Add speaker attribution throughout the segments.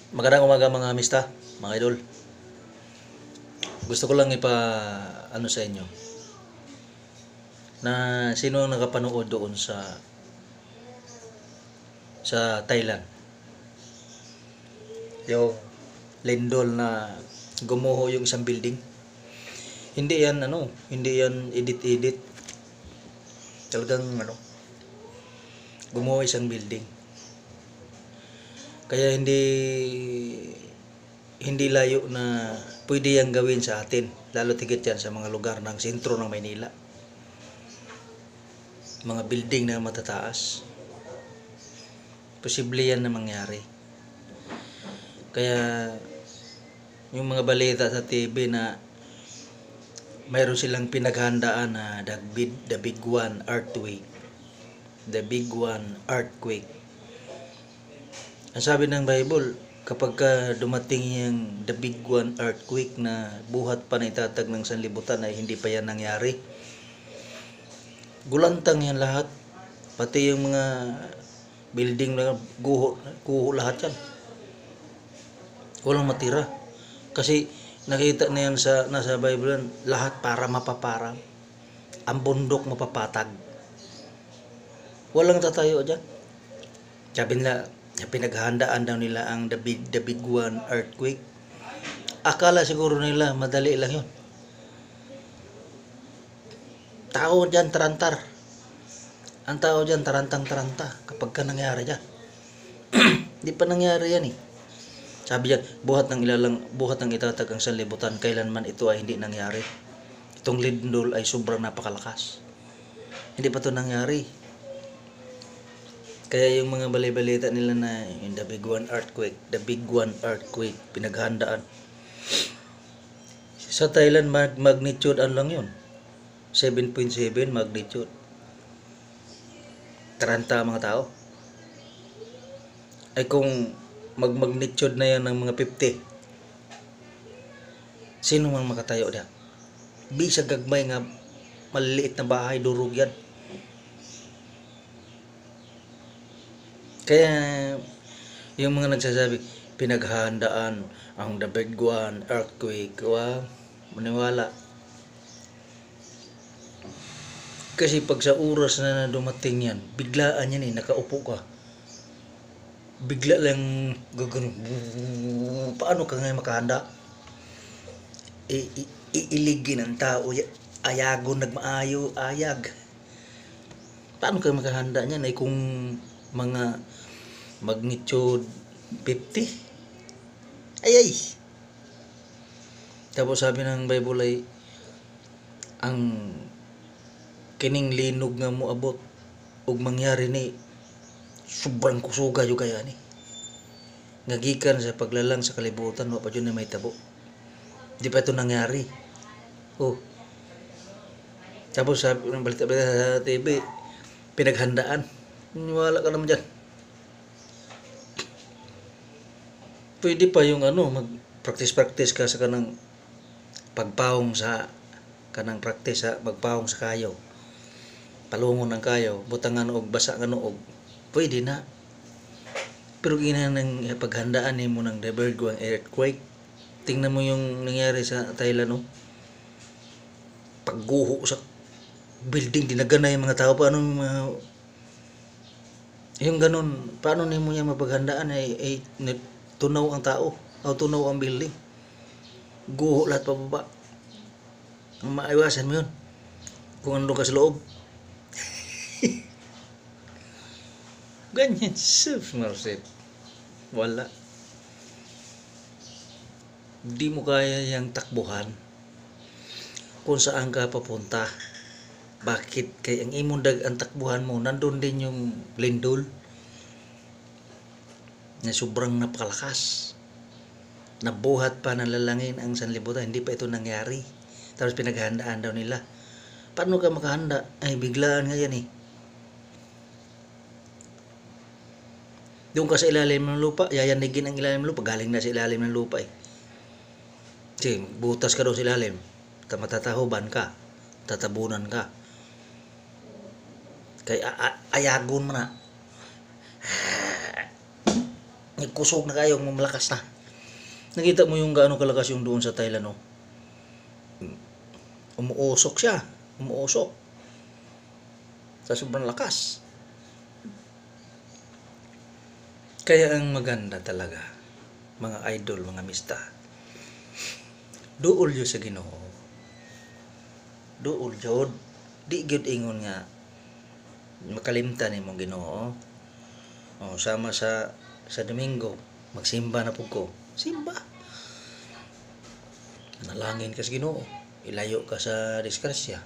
Speaker 1: Magandang umaga mga amista, mga idol. Gusto ko lang ano sa inyo na sino ang nakapanood doon sa Thailand. Yung lindol na gumuho yung isang building. Hindi yan edit-edit. Talagang gumuho isang building. Kaya hindi layo na pwede yang gawin sa atin, lalo tigit yan sa mga lugar ng sentro ng Maynila. Mga building na matataas. Posible yan na mangyari. Kaya yung mga balita sa TV na mayroon silang pinaghandaan na the big one earthquake. The big one earthquake. Ang sabi ng Bible, kapag dumating yung the big one earthquake na buhat pa na itatag ng sanlibutan ay hindi pa yan nangyari. Gulantang yan lahat. Pati yung mga building na guho lahat yan. Walang matira. Kasi nakita na yan nasa Bible yan, lahat para mapaparang. Ang bundok mapapatag. Walang tatayo dyan. Sabi nila, pinaghahandaan daw nila ang the big one earthquake. Akala siguro nila madali lang yun. Tao dyan tarantar. Ang tao dyan tarantang-taranta kapag ka nangyari dyan. Di pa nangyari yan eh. Sabi dyan, buhat ng itatag ang sanlibutan, kailanman ito ay hindi nangyari. Itong lindol ay sobrang napakalakas. Hindi pa ito nangyari. Kaya yung mga balita nila na yung the big one earthquake, pinaghandaan. Sa Thailand, magnitude lang yun. 7.7 magnitude. 30 mga tao. Ay kung magnitude na yan ng mga 50, sino mang makatayo na? Bisag gagmay nga maliliit na bahay, durog yan. Kaya yung mga nagsasabi, pinaghahandaan ang the big one earthquake, maniwala. Kasi pag sa oras na dumating yan, biglaan yan nakaupo ka. Bigla lang gagano. Paano ka ngayon makahanda? Iiligin ang tao, ayagon nagmaayo, ayag. Paano ka makahanda niyan ay kung mga magnitude 50? Ay. Tapos sabi ng Bible ay ang kining linog nga mo abot ug mangyari ni sobrang kusuga yung kaya ni ngagikan sa paglalang sa kalibutan, wa pa yun na may tabo. Di pa ito nangyari. Tapos sabi ng balita sa TV, pinaghandaan. Wala ka naman dyan. Pwede pa yung mag-practice ka sa kanang pagpawong sa kanang practice sa pagpawong sa kayo. Palungon ng kayo, butangan og basa nga noog. Pwede na. Pero ginanang paghandaan mo ng the big one earthquake. Tingnan mo yung nangyari sa Thailand, pagguho sa building, dinaganay yung mga tao. Paano yung ganun, paano mo yan mapaghandaan ay tunaw ang tao o tunaw ang building, guho lahat pababa. Ang maiwasan mo yun kung ano ka sa loob. Ganyan safe Marcel. Wala. Di mo kaya yung takbuhan kung saan ka papunta. Bakit? Kaya ang imundag ang takbuhan mo, nandun din yung lindol na sobrang napakalakas. Nabuhat pa ng lalangin ang sanlibutan, hindi pa ito nangyari. Tapos pinaghandaan daw nila. Paano ka makahanda? Ay biglaan nga yan Doon ka sa ilalim ng lupa, yayanigin ang ilalim ng lupa, galing na sa ilalim ng lupa Kasi butas ka doon sa ilalim, matatahuban ka, tatabunan ka. Kaya ayagon mo na. Nagkusog na kayo, malakas na. Nakita mo yung gaano kalakas yung doon sa Thailand, oh. Umuusok siya. Umuusok. Sa sobrang lakas. Kaya ang maganda talaga, mga idol, mga mista, duol yun sa Ginoo. Duol yun. Di gyud ingon nga makalimtan imong Ginoo. Oh, sama sa Domingo, magsimba na pud ko. Simba. Nalangin ka sa Ginoo. Ilayo ka sa disgrasya.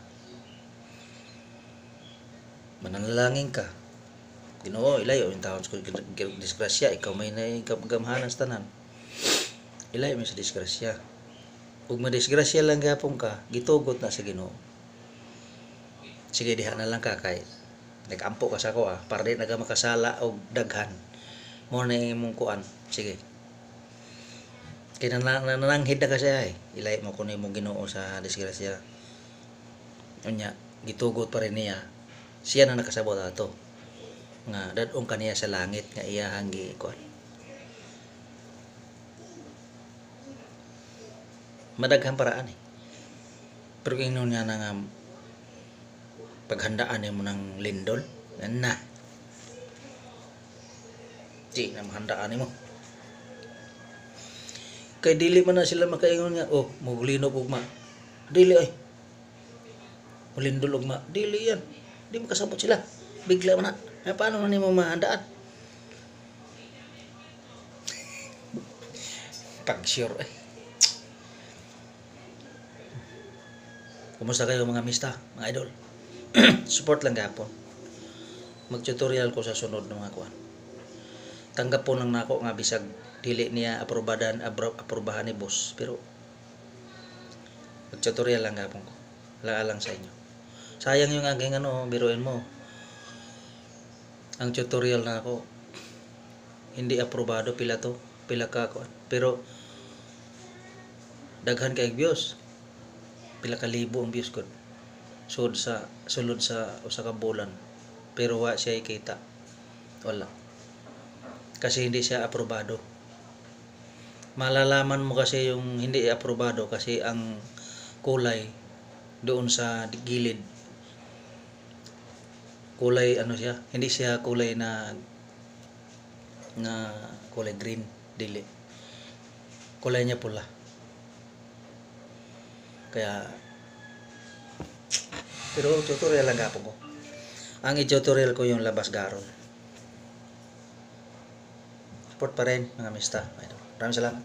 Speaker 1: Mananalangin ka. Ginoo, ilayo yung taon sa disgrasya. Ikaw may naigamhanan sa tanan. Ilayo mo sa disgrasya. Ug madisgrasya lang gapon ka, gitugot na sa Ginoo. Sige, diha na lang ka kay nag-ampo ka sa ako, para di naga makasala og daghan. Mo na imong kuan. Sige. Kaya nananghid na kasi ay. Ilay mo ko na imong Ginoo sa disgrasya. Unya, gitugot pa rin niya. Siya na nakasabot ato. Nga dadong kaniya sa langit nga iyahang kuan. Madaghang paraan eh. Pero kung inon niya na nga paghandaan mo ng lindol, na. Di na mahandaan mo. Kay dili man na sila makaingon nga, oh, muglinog ugma. Dili ay. Mulindol ugma. Dili yan. Di makasabot sila. Bigla man na. Eh, paano na nimo mahandaan? Pag-sure eh. Kumusta kayo mga mista, mga idol? Support lang gapon. Mag-tutorial ko sa sunod ng mga kuan. Tanggap po lang nako nga bisag dili niya aprobahan ni boss, pero mag-tutorial lang gapon ko. Lang sa inyo. Sayang yung aking biruin mo. Ang tutorial na ako hindi aprobado pila ka kuan. Pero daghan kay views. Pila ka libo ang views ko. Sulod sa usa ka bulan. Pero wa siya ikita. Wala. Kasi hindi siya aprobado. Malalaman mo kasi yung hindi aprobado kasi ang kulay doon sa gilid. Kulay siya, hindi siya kulay na kulay green, dili. Kulay niya pula. Kaya pero tutorial lang gapon ko. Ang i-tutorial ko yung labas garon. Support pa rin mga mista. Maraming salamat.